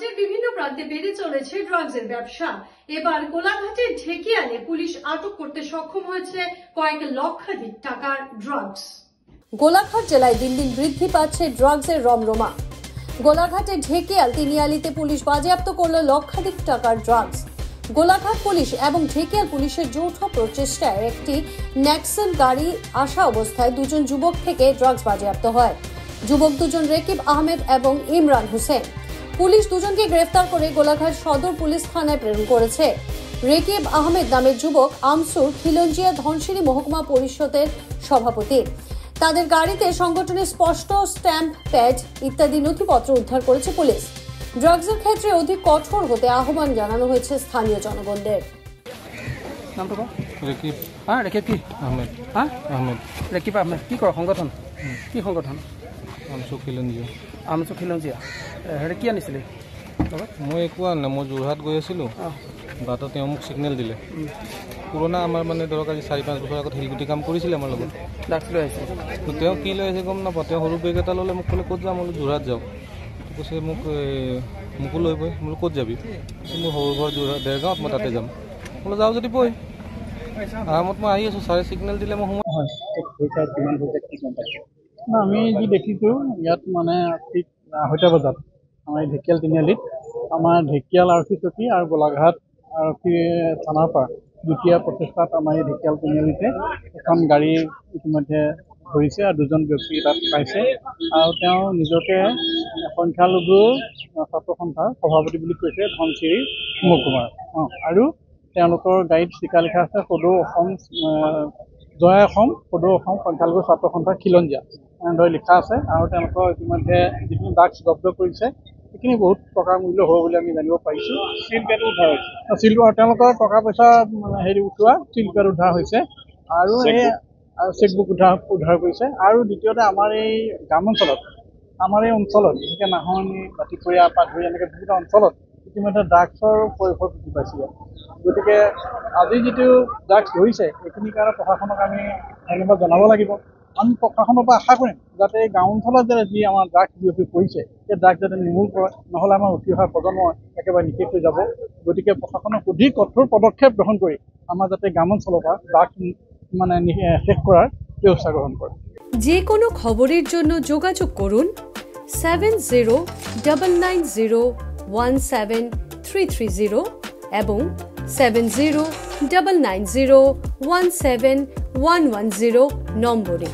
রাজ্যের বিভিন্ন প্রান্তে বেড়ে চলেছে ড্রাগসের ব্যবসা। এবার কোলাঘাটের ঢেকিয়ালে পুলিশ আটক করতে সক্ষম হয়েছে কয়েক লক্ষাধিক টাকার ড্রাগস। গোলাঘাট জেলায় দিন দিন বৃদ্ধি পাচ্ছে ড্রাগসের রমরমা। গোলাঘাটের ঢেকিয়াল তিনিয়ালিতে পুলিশ বাজেয়াপ্ত করল লক্ষাধিক টাকার ড্রাগস। গোলাঘাট পুলিশ এবং ঢেকিয়াল পুলিশের যৌথ প্রচেষ্টায় একটি নেক্সন গাড়ি আসা অবস্থায় দুজন যুবক থেকে ড্রাগস বাজেয়াপ্ত হয়। যুবক দুজন রেকিব আহমেদ এবং ইমরান হোসেন। পুলিশ দুজনকে গ্রেফতার করে গোলাঘাট সদর পুলিশ থানায় প্রেরণ করেছে। রেকিব আহমেদ নামের যুবক আমসুর খিলঞ্জিয়া ধনশিরি মহকুমা পরিষদের সভাপতি। তাদের গাড়িতে সংগঠনের স্পষ্ট স্ট্যাম্প প্যাড ইত্যাদি নথিপত্র উদ্ধার করেছে পুলিশ। ড্রাগসের ক্ষেত্রে অধিক কঠোর হতে আহ্বান জানানো হয়েছে স্থানীয় জনগণদের। রেকিব আহমেদ কি কৰে সংগঠন? কি সংগঠন? আমচু খিলঞ্জিয়া হেৰি কি আনিছিলে? মই একো আনা নাই, মই যোৰহাট গৈ আছিলোঁ, বাটত তেওঁ মোক ছিগনেল দিলে। পুৰণা আমাৰ মানে ধৰক আজি 4-5 বছৰ আগত শিলগুটি কাম কৰিছিলে আমাৰ লগত। ড্ৰাগছ লৈ আহিছে। তেওঁ কি লৈ আহিছে গম নাপাওঁ। তেওঁ সৰু বেগ এটা ল'লে, মোক ক'লে ক'ত যাম? বোলো যোৰহাট যাওঁ। কৈছে মোকো লৈ বৈ। বোলো ক'ত যাবি? মোৰ সৰু ঘৰ যোৰহাট দেৰগাঁৱত, মই তাতে যাম। বোলো যাওঁ যদি বৈ। আৰামত মই আহি আছোঁ, ছাৰে ছিগনেল দিলে মই সোমাই। আমি যি দেখিছোঁ ইয়াত মানে ঠিক 2:30 বজাত আমাৰ ঢেকিয়াল তিনিআলিত আমাৰ ঢেকিয়াল আৰক্ষী চকী আৰু গোলাঘাট আৰক্ষী থানাৰ পৰা যুটীয়া প্ৰচেষ্টাত আমাৰ এই ঢেকিয়াল তিনিআলিতে এখন গাড়ী ইতিমধ্যে ধৰিছে আৰু দুজন ব্যক্তি তাত পাইছে। আৰু তেওঁ নিজকে সংখ্যালঘু ছাত্ৰ সন্থাৰ সভাপতি বুলি কৈছে, ধনশিৰি মহকুমাৰ। আৰু তেওঁলোকৰ গাড়ীত চিকা লিখা আছে সদৌ অসম জয় অসম সদৌ অসম সংখ্যালঘু ছাত্ৰ সন্থা খিলঞ্জিয়া এনেদৰে লিখা আছে। আৰু তেওঁলোকৰ ইতিমধ্যে যিখিনি ড্ৰাগছ জব্দ কৰিছে সেইখিনি বহুত টকাৰ মূল্য হ'ব বুলি আমি জানিব পাৰিছোঁ। চিল পেড উদ্ধাৰ হৈছে, তেওঁলোকৰ টকা পইচা হেৰি উঠোৱা চিল পেড উদ্ধাৰ হৈছে আৰু এই চেকবুক উদ্ধাৰ কৰিছে। আৰু দ্বিতীয়তে আমাৰ এই গ্ৰামাঞ্চলত, আমাৰ এই অঞ্চলত বিশেষকৈ নাহৰণি, বাতিপৰীয়া পৰা ধৰি এনেকৈ বিভিন্ন অঞ্চলত ইতিমধ্যে ড্ৰাগছৰ পৰিসৰ বৃদ্ধি পাইছে। গতিকে আজি যিটো ড্ৰাগছ ধৰিছে এইখিনিৰ কাৰণে প্ৰশাসনক আমি ধন্যবাদ জনাব লাগিব। আমি প্ৰশাসনৰ পৰা আশা কৰিম যাতে এই গাঁও অঞ্চলত যাতে যি আমাৰ ড্ৰাগছ বিয়পি পৰিছে সেই ড্ৰাগছ যাতে নিৰ্মূল কৰে, নহ'লে আমাৰ উঠি অহা প্ৰজন্ম একেবাৰে নিশেষ হৈ যাব। গতিকে প্ৰশাসনক অধিক কঠোৰ পদক্ষেপ গ্ৰহণ কৰি আমাৰ যাতে গ্ৰামাঞ্চলৰ পৰা ড্ৰাগছ মানে শেষ কৰাৰ ব্যৱস্থা গ্ৰহণ কৰে। যে কোনো খবৰেৰ জন্য যোগাযোগ কৰুন 7099017330 এবং 7099017110 নম্বৰে।